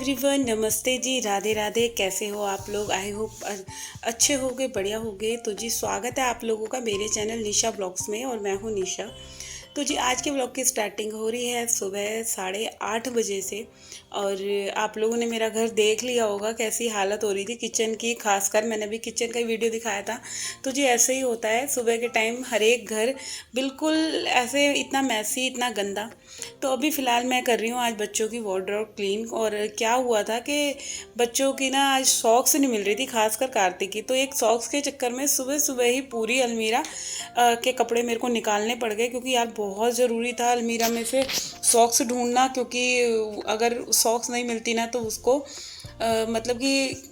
Everyone, नमस्ते जी, राधे राधे। कैसे हो आप लोग? आई होप अच्छे होगे, बढ़िया होगे। तो जी, स्वागत है आप लोगों का मेरे चैनल निशा ब्लॉग्स में, और मैं हूँ निशा। तो जी, आज के ब्लॉग की स्टार्टिंग हो रही है सुबह 8:30 बजे से। और आप लोगों ने मेरा घर देख लिया होगा, कैसी हालत हो रही थी किचन की। खासकर मैंने भी किचन का वीडियो दिखाया था। तो जी, ऐसे ही होता है सुबह के टाइम, हर एक घर बिल्कुल ऐसे इतना मैसी, इतना गंदा। तो अभी फ़िलहाल मैं कर रही हूँ आज बच्चों की वार्डरोब क्लीन। और क्या हुआ था कि बच्चों की ना आज सॉक्स नहीं मिल रही थी, खासकर कार्तिक की। तो एक सॉक्स के चक्कर में सुबह सुबह ही पूरी अलमीरा के कपड़े मेरे को निकालने पड़ गए, क्योंकि यार बहुत ज़रूरी था अलमीरा में से सॉक्स ढूंढना। क्योंकि अगर सॉक्स नहीं मिलती ना तो उसको मतलब कि,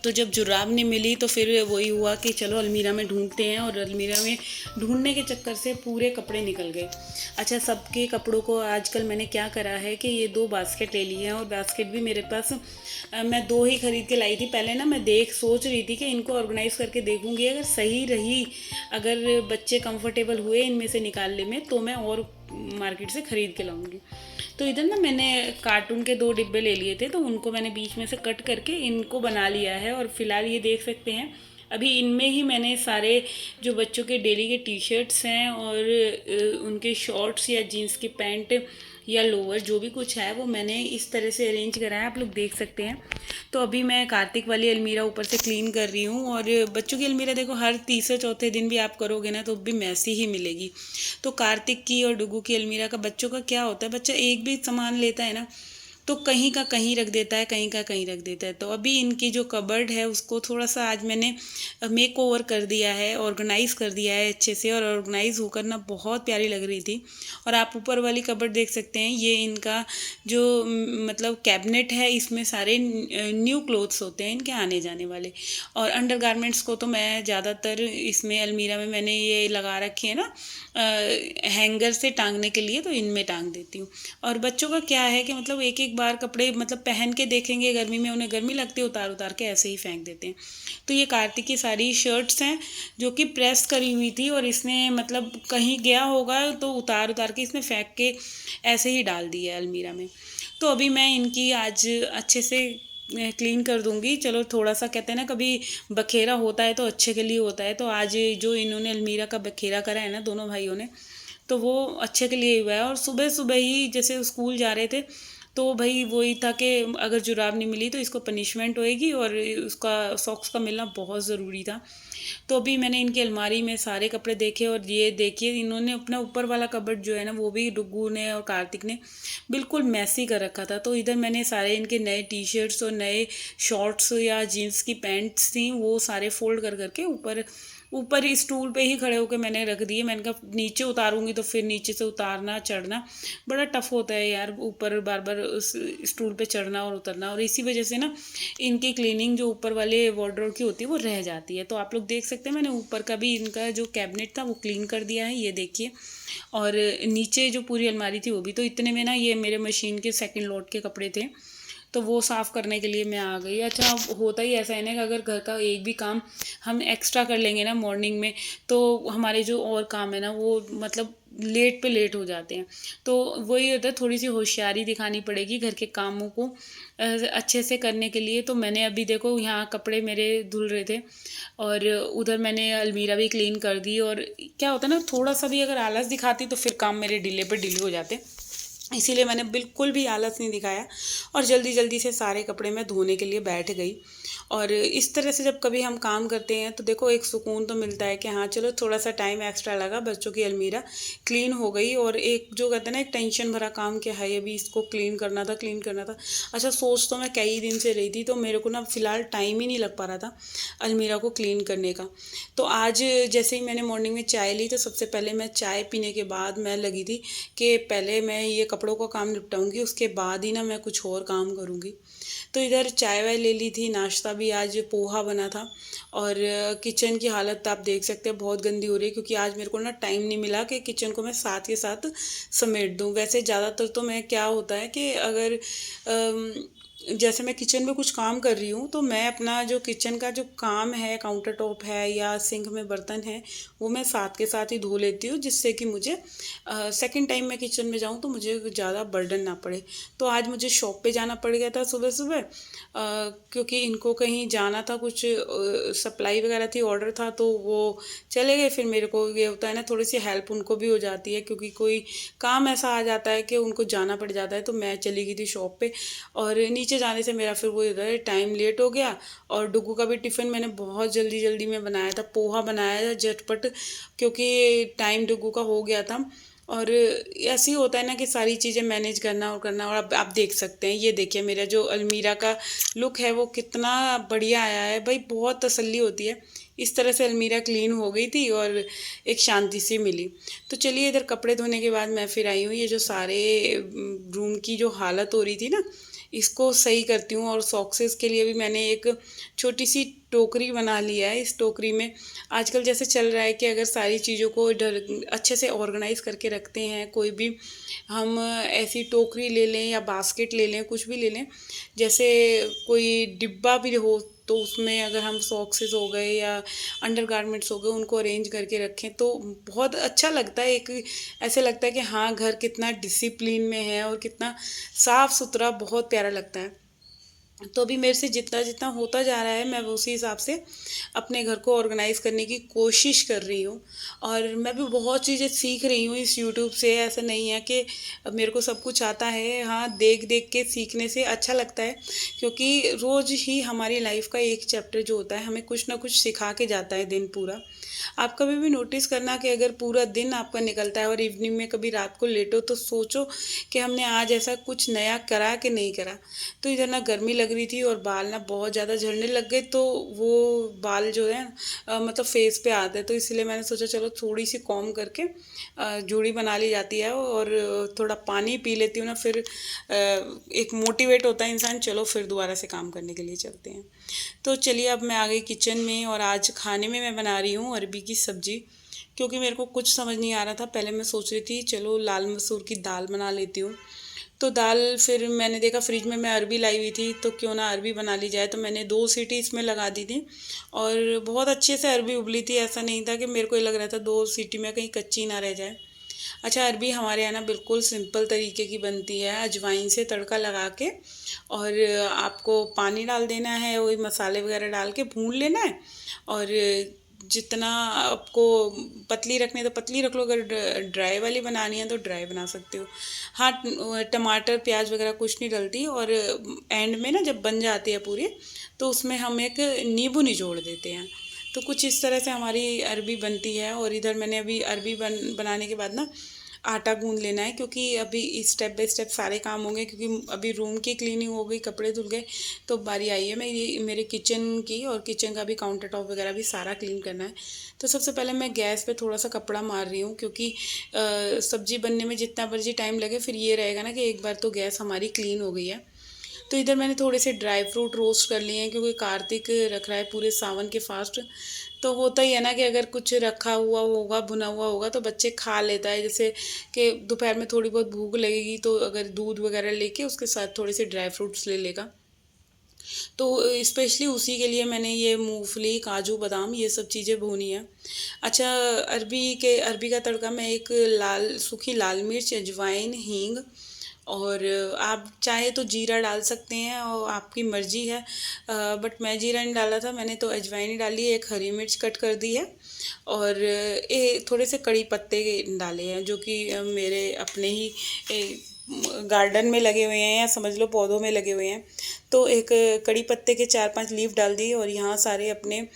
तो जब जुराब नहीं मिली तो फिर वही हुआ कि चलो अलमीरा में ढूंढते हैं। और अलमीरा में ढूंढने के चक्कर से पूरे कपड़े निकल गए। अच्छा, सबके कपड़ों को आजकल मैंने क्या करा है कि ये 2 बास्केट ले लिए हैं। और बास्केट भी मेरे पास मैं 2 ही खरीद के लाई थी। पहले ना मैं सोच रही थी कि इनको ऑर्गेनाइज़ करके देखूंगी, अगर सही रही, अगर बच्चे कंफर्टेबल हुए इनमें से निकालने में, तो मैं और मार्केट से ख़रीद के लाऊंगी। तो इधर ना मैंने कार्टून के 2 डिब्बे ले लिए थे, तो उनको मैंने बीच में से कट करके इनको बना लिया है। और फिलहाल ये देख सकते हैं, अभी इनमें ही मैंने सारे जो बच्चों के डेली के टी शर्ट्स हैं और उनके शॉर्ट्स या जीन्स की पैंट या लोअर, जो भी कुछ है वो मैंने इस तरह से अरेंज करा है, आप लोग देख सकते हैं। तो अभी मैं कार्तिक वाली अलमीरा ऊपर से क्लीन कर रही हूँ। और बच्चों की अलमीरा देखो, हर तीसरे चौथे दिन भी आप करोगे ना तो भी मैसी ही मिलेगी। तो कार्तिक की और डुगू की अलमीरा का, बच्चों का क्या होता है, बच्चा एक भी सामान लेता है ना तो कहीं का कहीं रख देता है, कहीं का कहीं रख देता है। तो अभी इनकी जो कबर्ड है उसको थोड़ा सा आज मैंने मेक ओवर कर दिया है, ऑर्गेनाइज़ कर दिया है अच्छे से। और ऑर्गेनाइज़ होकर ना बहुत प्यारी लग रही थी। और आप ऊपर वाली कबर्ड देख सकते हैं, ये इनका जो मतलब कैबिनेट है, इसमें सारे न्यू क्लोथ्स होते हैं इनके आने जाने वाले। और अंडर गारमेंट्स को तो मैं ज़्यादातर इसमें अलमीरा में मैंने ये लगा रखी है ना हैंगर से टांगने के लिए, तो इनमें टांग देती हूँ। और बच्चों का क्या है कि मतलब एक एक बार कपड़े मतलब पहन के देखेंगे, गर्मी में उन्हें गर्मी लगती है, उतार उतार के ऐसे ही फेंक देते हैं। तो ये कार्तिक की सारी शर्ट्स हैं जो कि प्रेस करी हुई थी, और इसने मतलब कहीं गया होगा तो उतार उतार के इसने फेंक के ऐसे ही डाल दी है अलमीरा में। तो अभी मैं इनकी आज अच्छे से क्लीन कर दूंगी। चलो, थोड़ा सा कहते हैं ना, कभी बखेरा होता है तो अच्छे के लिए होता है। तो आज जो इन्होंने अलमीरा का बखेरा करा है ना दोनों भाइयों ने, तो वो अच्छे के लिए हुआ है। और सुबह सुबह ही जैसे स्कूल जा रहे थे, तो भाई वही था कि अगर जुराब नहीं मिली तो इसको पनिशमेंट होएगी, और उसका सॉक्स का मिलना बहुत ज़रूरी था। तो अभी मैंने इनकी अलमारी में सारे कपड़े देखे, और ये देखिए इन्होंने अपना ऊपर वाला कबर्ड जो है ना, वो भी डुग्गू ने और कार्तिक ने बिल्कुल मैसी कर रखा था। तो इधर मैंने सारे इनके नए टी शर्ट्स और नए शॉर्ट्स या जीन्स की पैंट्स थी, वो सारे फोल्ड कर करके ऊपर ऊपर ही स्टूल पे ही खड़े होकर मैंने रख दिए। मैंने कहा नीचे उतारूंगी तो फिर नीचे से उतारना चढ़ना बड़ा टफ होता है यार, ऊपर बार बार उस स्टूल पे चढ़ना और उतरना। और इसी वजह से ना इनकी क्लीनिंग जो ऊपर वाले वार्डरोब की होती है वो रह जाती है। तो आप लोग देख सकते हैं, मैंने ऊपर का भी इनका जो कैबिनेट था वो क्लीन कर दिया है, ये देखिए। और नीचे जो पूरी अलमारी थी वो भी। तो इतने में ना ये मेरे मशीन के सेकंड लोड के कपड़े थे, तो वो साफ़ करने के लिए मैं आ गई। अच्छा, होता ही ऐसा है ना कि अगर घर का एक भी काम हम एक्स्ट्रा कर लेंगे ना मॉर्निंग में, तो हमारे जो और काम है ना वो मतलब लेट पे लेट हो जाते हैं। तो वही होता है, थोड़ी सी होशियारी दिखानी पड़ेगी घर के कामों को अच्छे से करने के लिए। तो मैंने अभी देखो, यहाँ कपड़े मेरे धुल रहे थे, और उधर मैंने अलमीरा भी क्लीन कर दी। और क्या होता है ना, थोड़ा सा भी अगर आलस दिखाती तो फिर काम मेरे डिले पे डिले हो जाते। इसीलिए मैंने बिल्कुल भी आलस नहीं दिखाया, और जल्दी जल्दी से सारे कपड़े मैं धोने के लिए बैठ गई। और इस तरह से जब कभी हम काम करते हैं तो देखो एक सुकून तो मिलता है कि हाँ चलो, थोड़ा सा टाइम एक्स्ट्रा लगा, बच्चों की अलमीरा क्लीन हो गई। और एक जो कहते हैं ना, एक टेंशन भरा काम कि हाय अभी इसको क्लीन करना था, क्लीन करना था। अच्छा, सोच तो मैं कई दिन से रही थी, तो मेरे को ना फ़िलहाल टाइम ही नहीं लग पा रहा था अलमीरा को क्लीन करने का। तो आज जैसे ही मैंने मॉर्निंग में चाय ली, तो सबसे पहले मैं चाय पीने के बाद मैं लगी थी कि पहले मैं ये कपड़ों का काम निपटाऊंगी, उसके बाद ही ना मैं कुछ और काम करूंगी। तो इधर चाय वाय ले ली थी, नाश्ता भी आज पोहा बना था। और किचन की हालत आप देख सकते हैं बहुत गंदी हो रही है, क्योंकि आज मेरे को ना टाइम नहीं मिला कि किचन को मैं साथ के साथ समेट दूं। वैसे ज़्यादातर तो मैं क्या होता है कि अगर जैसे मैं किचन में कुछ काम कर रही हूँ तो मैं अपना जो किचन का जो काम है, काउंटर टॉप है या सिंक में बर्तन है, वो मैं साथ के साथ ही धो लेती हूँ, जिससे कि मुझे सेकंड टाइम मैं किचन में जाऊँ तो मुझे ज़्यादा बर्डन ना पड़े। तो आज मुझे शॉप पे जाना पड़ गया था सुबह सुबह, क्योंकि इनको कहीं जाना था, कुछ सप्लाई वगैरह थी, ऑर्डर था, तो वो चले गए। फिर मेरे को ये होता है ना, थोड़ी सी हेल्प उनको भी हो जाती है, क्योंकि कोई काम ऐसा आ जाता है कि उनको जाना पड़ जाता है। तो मैं चली गई थी शॉप पे, और नीचे जाने से मेरा फिर वो इधर टाइम लेट हो गया। और डुगू का भी टिफ़िन मैंने बहुत जल्दी जल्दी में बनाया था, पोहा बनाया था झटपट, क्योंकि टाइम डुगू का हो गया था। और ऐसे ही होता है ना कि सारी चीज़ें मैनेज करना और करना। और अब आप देख सकते हैं, ये देखिए मेरा जो अलमीरा का लुक है वो कितना बढ़िया आया है भाई, बहुत तसल्ली होती है। इस तरह से अलमीरा क्लीन हो गई थी और एक शांति सी मिली। तो चलिए, इधर कपड़े धोने के बाद मैं फिर आई हूँ, ये जो सारे रूम की जो हालत हो रही थी ना, इसको सही करती हूँ। और सॉक्सेस के लिए भी मैंने एक छोटी सी टोकरी बना लिया है। इस टोकरी में आजकल जैसे चल रहा है कि अगर सारी चीज़ों को अच्छे से ऑर्गेनाइज करके रखते हैं, कोई भी हम ऐसी टोकरी ले लें या बास्केट ले लें, कुछ भी ले लें, जैसे कोई डिब्बा भी हो, तो उसमें अगर हम सॉक्सेस हो गए या अंडरगारमेंट्स हो गए, उनको अरेंज करके रखें तो बहुत अच्छा लगता है। एक ऐसे लगता है कि हाँ, घर कितना डिसिप्लिन में है और कितना साफ़ सुथरा, बहुत प्यारा लगता है। तो अभी मेरे से जितना जितना होता जा रहा है, मैं उसी हिसाब से अपने घर को ऑर्गेनाइज़ करने की कोशिश कर रही हूँ। और मैं भी बहुत चीज़ें सीख रही हूँ इस यूट्यूब से। ऐसा नहीं है कि मेरे को सब कुछ आता है, हाँ, देख देख के सीखने से अच्छा लगता है, क्योंकि रोज़ ही हमारी लाइफ का एक चैप्टर जो होता है, हमें कुछ ना कुछ सिखा के जाता है दिन पूरा। आप कभी भी नोटिस करना कि अगर पूरा दिन आपका निकलता है और इवनिंग में कभी रात को लेटो, तो सोचो कि हमने आज ऐसा कुछ नया करा कि नहीं करा। तो इधर ना गर्मी लग रही थी और बाल ना बहुत ज़्यादा झड़ने लग गए, तो वो बाल जो है मतलब फेस पे आते हैं, तो इसलिए मैंने सोचा चलो थोड़ी सी कॉम करके जूड़ी बना ली जाती है, और थोड़ा पानी पी लेती हूँ ना, फिर एक मोटिवेट होता है इंसान, चलो फिर दोबारा से काम करने के लिए चलते हैं। तो चलिए, अब मैं आ गई किचन में और आज खाने में मैं बना रही हूँ अरबी की सब्ज़ी, क्योंकि मेरे को कुछ समझ नहीं आ रहा था। पहले मैं सोच रही थी चलो लाल मसूर की दाल बना लेती हूँ, तो दाल, फिर मैंने देखा फ्रिज में मैं अरबी लाई हुई थी, तो क्यों ना अरबी बना ली जाए। तो मैंने 2 सीटी इसमें लगा दी थी और बहुत अच्छे से अरबी उबली थी। ऐसा नहीं था कि मेरे को ये लग रहा था 2 सीटी में कहीं कच्ची ना रह जाए। अच्छा, अरबी हमारे यहाँ ना बिल्कुल सिंपल तरीके की बनती है, अजवाइन से तड़का लगा के, और आपको पानी डाल देना है, वही मसाले वगैरह डाल के भून लेना है। और जितना आपको पतली रखनी है तो पतली रख लो, अगर ड्राई वाली बनानी है तो ड्राई बना सकते हो। हाँ, टमाटर प्याज वगैरह कुछ नहीं डलती। और एंड में ना जब बन जाती है पूरी, तो उसमें हम एक नींबू निचोड़ देते हैं। तो कुछ इस तरह से हमारी अरबी बनती है। और इधर मैंने अभी अरबी बनाने के बाद ना आटा गूंद लेना है, क्योंकि अभी स्टेप बाय स्टेप सारे काम होंगे, क्योंकि अभी रूम की क्लीनिंग हो गई, कपड़े धुल गए, तो बारी आई है मेरे किचन की, और किचन का भी काउंटर टॉप वगैरह भी सारा क्लीन करना है। तो सबसे पहले मैं गैस पे थोड़ा सा कपड़ा मार रही हूँ, क्योंकि सब्जी बनने में जितना मर्जी टाइम लगे, फिर ये रहेगा ना कि एक बार तो गैस हमारी क्लीन हो गई है। तो इधर मैंने थोड़े से ड्राई फ्रूट रोस्ट कर लिए हैं, क्योंकि कार्तिक रख रहा है पूरे सावन के फास्ट। तो होता ही है ना कि अगर कुछ रखा हुआ होगा, भुना हुआ होगा, तो बच्चे खा लेता है। जैसे कि दोपहर में थोड़ी बहुत भूख लगेगी, तो अगर दूध वगैरह लेके उसके साथ थोड़े से ड्राई फ्रूट्स ले लेगा। तो स्पेशली उसी के लिए मैंने ये मूंगफली, काजू, बादाम, ये सब चीज़ें भूनी है। अच्छा, अरबी का तड़का मैं एक सूखी लाल मिर्च, अजवाइन, हींग, और आप चाहे तो जीरा डाल सकते हैं, और आपकी मर्ज़ी है। बट मैं जीरा नहीं डाला था, मैंने तो अजवाइन ही डाली है। एक हरी मिर्च कट कर दी है, और थोड़े से कड़ी पत्ते डाले हैं, जो कि मेरे अपने ही गार्डन में लगे हुए हैं, या समझ लो पौधों में लगे हुए हैं। तो एक कड़ी पत्ते के 4-5 लीफ डाल दिए, और यहाँ सारे अपने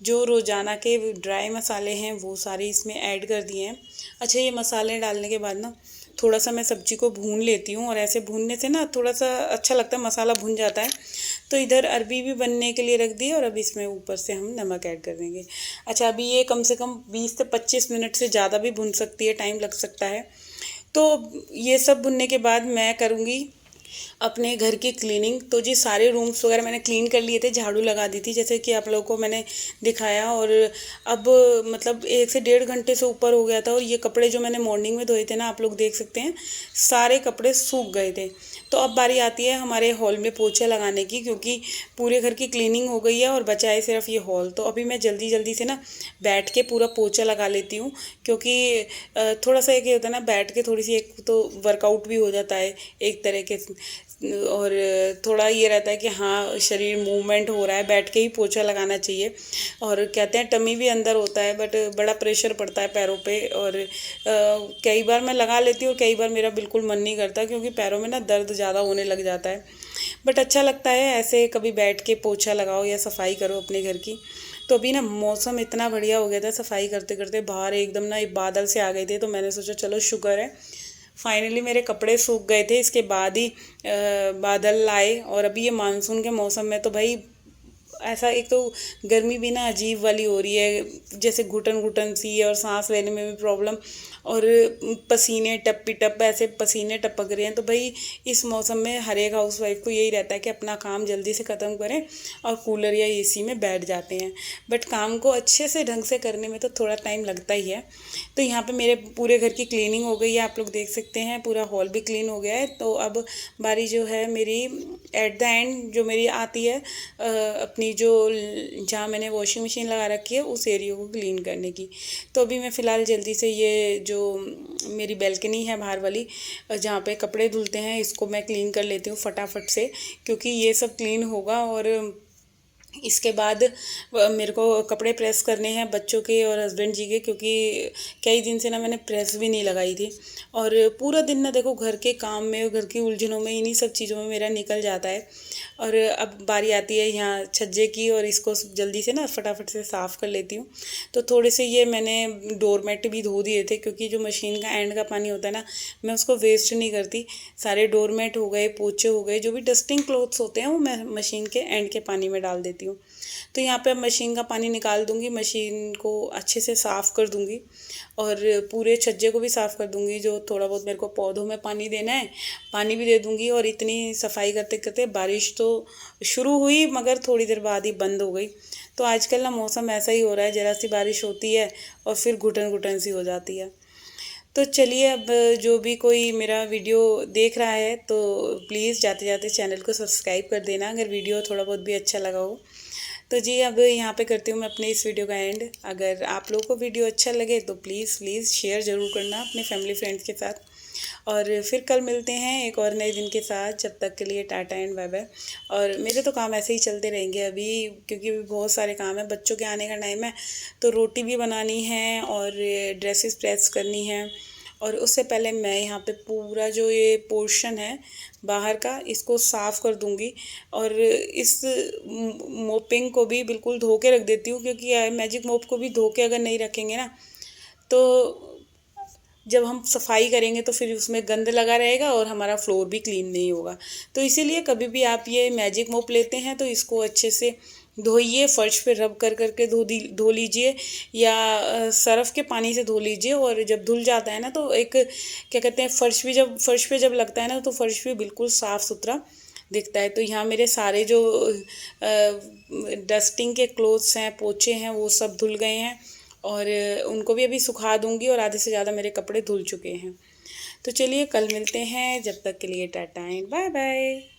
जो रोज़ाना के ड्राई मसाले हैं वो सारे इसमें ऐड कर दिए हैं। अच्छा, ये मसाले डालने के बाद ना थोड़ा सा मैं सब्ज़ी को भून लेती हूँ, और ऐसे भूनने से ना थोड़ा सा अच्छा लगता है, मसाला भुन जाता है। तो इधर अरबी भी बनने के लिए रख दी, और अब इसमें ऊपर से हम नमक ऐड कर देंगे। अच्छा, अभी ये कम से कम 20 से 25 मिनट से ज़्यादा भी भुन सकती है, टाइम लग सकता है। तो ये सब भुनने के बाद मैं करूँगी अपने घर की क्लीनिंग। तो जी सारे रूम्स वगैरह मैंने क्लीन कर लिए थे, झाड़ू लगा दी थी जैसे कि आप लोगों को मैंने दिखाया। और अब मतलब 1 से 1.5 घंटे से ऊपर हो गया था, और ये कपड़े जो मैंने मॉर्निंग में धोए थे ना, आप लोग देख सकते हैं सारे कपड़े सूख गए थे। तो अब बारी आती है हमारे हॉल में पोछा लगाने की, क्योंकि पूरे घर की क्लीनिंग हो गई है और बचा है सिर्फ ये हॉल। तो अभी मैं जल्दी जल्दी से ना बैठ के पूरा पोछा लगा लेती हूँ, क्योंकि थोड़ा सा एक ये होता है ना, बैठ के थोड़ी सी एक तो वर्कआउट भी हो जाता है एक तरह के, और थोड़ा ये रहता है कि हाँ शरीर मूवमेंट हो रहा है, बैठ के ही पोछा लगाना चाहिए। और कहते हैं टमी भी अंदर होता है, बट बड़ा प्रेशर पड़ता है पैरों पे। और कई बार मैं लगा लेती हूँ और कई बार मेरा बिल्कुल मन नहीं करता, क्योंकि पैरों में ना दर्द ज़्यादा होने लग जाता है। बट अच्छा लगता है ऐसे कभी बैठ के पोछा लगाओ या सफाई करो अपने घर की। तो अभी ना मौसम इतना बढ़िया हो गया था, सफाई करते करते बाहर एकदम ना एक बादल से आ गए थे, तो मैंने सोचा चलो शुक्र है फाइनली मेरे कपड़े सूख गए थे, इसके बाद ही बादल आए। और अभी ये मानसून के मौसम में तो भाई ऐसा, एक तो गर्मी भी ना अजीब वाली हो रही है, जैसे घुटन घुटन सी है और सांस लेने में भी प्रॉब्लम, और पसीने टप्पी टप ऐसे पसीने टपक रहे हैं। तो भाई इस मौसम में हर एक हाउस वाइफ को यही रहता है कि अपना काम जल्दी से ख़त्म करें और कूलर या एसी में बैठ जाते हैं। बट काम को अच्छे से ढंग से करने में तो थोड़ा टाइम लगता ही है। तो यहाँ पे मेरे पूरे घर की क्लीनिंग हो गई है, आप लोग देख सकते हैं पूरा हॉल भी क्लीन हो गया है। तो अब बारी जो है मेरी एट द एंड जो मेरी आती है अपनी जो जहाँ मैंने वॉशिंग मशीन लगा रखी है उस एरिया को क्लीन करने की। तो अभी मैं फ़िलहाल जल्दी से ये जो मेरी बैल्कनी है बाहर वाली, जहाँ पे कपड़े धुलते हैं, इसको मैं क्लीन कर लेती हूँ फटाफट से, क्योंकि ये सब क्लीन होगा। और इसके बाद मेरे को कपड़े प्रेस करने हैं बच्चों के और हस्बैंड जी के, क्योंकि कई दिन से ना मैंने प्रेस भी नहीं लगाई थी। और पूरा दिन ना देखो घर के काम में और घर की उलझनों में, इन्हीं सब चीज़ों में मेरा निकल जाता है। और अब बारी आती है यहाँ छज्जे की, और इसको जल्दी से ना फटाफट से साफ़ कर लेती हूँ। तो थोड़े से ये मैंने डोरमेट भी धो दिए थे, क्योंकि जो मशीन का एंड का पानी होता है ना, मैं उसको वेस्ट नहीं करती। सारे डोरमेट हो गए, पोछे हो गए, जो भी डस्टिंग क्लोथ्स होते हैं वो मैं मशीन के एंड के पानी में डाल देती हूँ। तो यहाँ पे मशीन का पानी निकाल दूँगी, मशीन को अच्छे से साफ़ कर दूँगी, और पूरे छज्जे को भी साफ़ कर दूँगी। जो थोड़ा बहुत मेरे को पौधों में पानी देना है पानी भी दे दूँगी। और इतनी सफाई करते करते बारिश तो शुरू हुई, मगर थोड़ी देर बाद ही बंद हो गई। तो आजकल ना मौसम ऐसा ही हो रहा है, ज़रा सी बारिश होती है और फिर घुटन घुटन सी हो जाती है। तो चलिए, अब जो भी कोई मेरा वीडियो देख रहा है तो प्लीज़ जाते जाते चैनल को सब्सक्राइब कर देना, अगर वीडियो थोड़ा बहुत भी अच्छा लगा हो। तो जी अब यहाँ पे करती हूँ मैं अपने इस वीडियो का एंड। अगर आप लोगों को वीडियो अच्छा लगे तो प्लीज़ शेयर ज़रूर करना अपने फैमिली फ्रेंड्स के साथ। और फिर कल मिलते हैं एक और नए दिन के साथ। जब तक के लिए टाटा एंड बाय बाय। और मेरे तो काम ऐसे ही चलते रहेंगे अभी, क्योंकि अभी बहुत सारे काम है, बच्चों के आने का टाइम है, तो रोटी भी बनानी है और ड्रेसेस प्रेस करनी है। और उससे पहले मैं यहाँ पे पूरा जो ये पोर्शन है बाहर का, इसको साफ़ कर दूँगी। और इस मोपिंग को भी बिल्कुल धो के रख देती हूँ, क्योंकि मैजिक मोप को भी धो के अगर नहीं रखेंगे ना, तो जब हम सफाई करेंगे तो फिर उसमें गंद लगा रहेगा और हमारा फ्लोर भी क्लीन नहीं होगा। तो इसीलिए कभी भी आप ये मैजिक मोप लेते हैं तो इसको अच्छे से धोइए, फर्श पे रब कर करके धो लीजिए, या सरफ के पानी से धो लीजिए। और जब धुल जाता है ना, तो एक क्या कहते हैं, फर्श पे जब लगता है ना, तो फर्श भी बिल्कुल साफ़ सुथरा दिखता है। तो यहाँ मेरे सारे जो डस्टिंग के क्लोथ्स हैं, पोछे हैं, वो सब धुल गए हैं, और उनको भी अभी सुखा दूँगी। और आधे से ज़्यादा मेरे कपड़े धुल चुके हैं। तो चलिए कल मिलते हैं, जब तक के लिए टाटा एंड बाय बाय।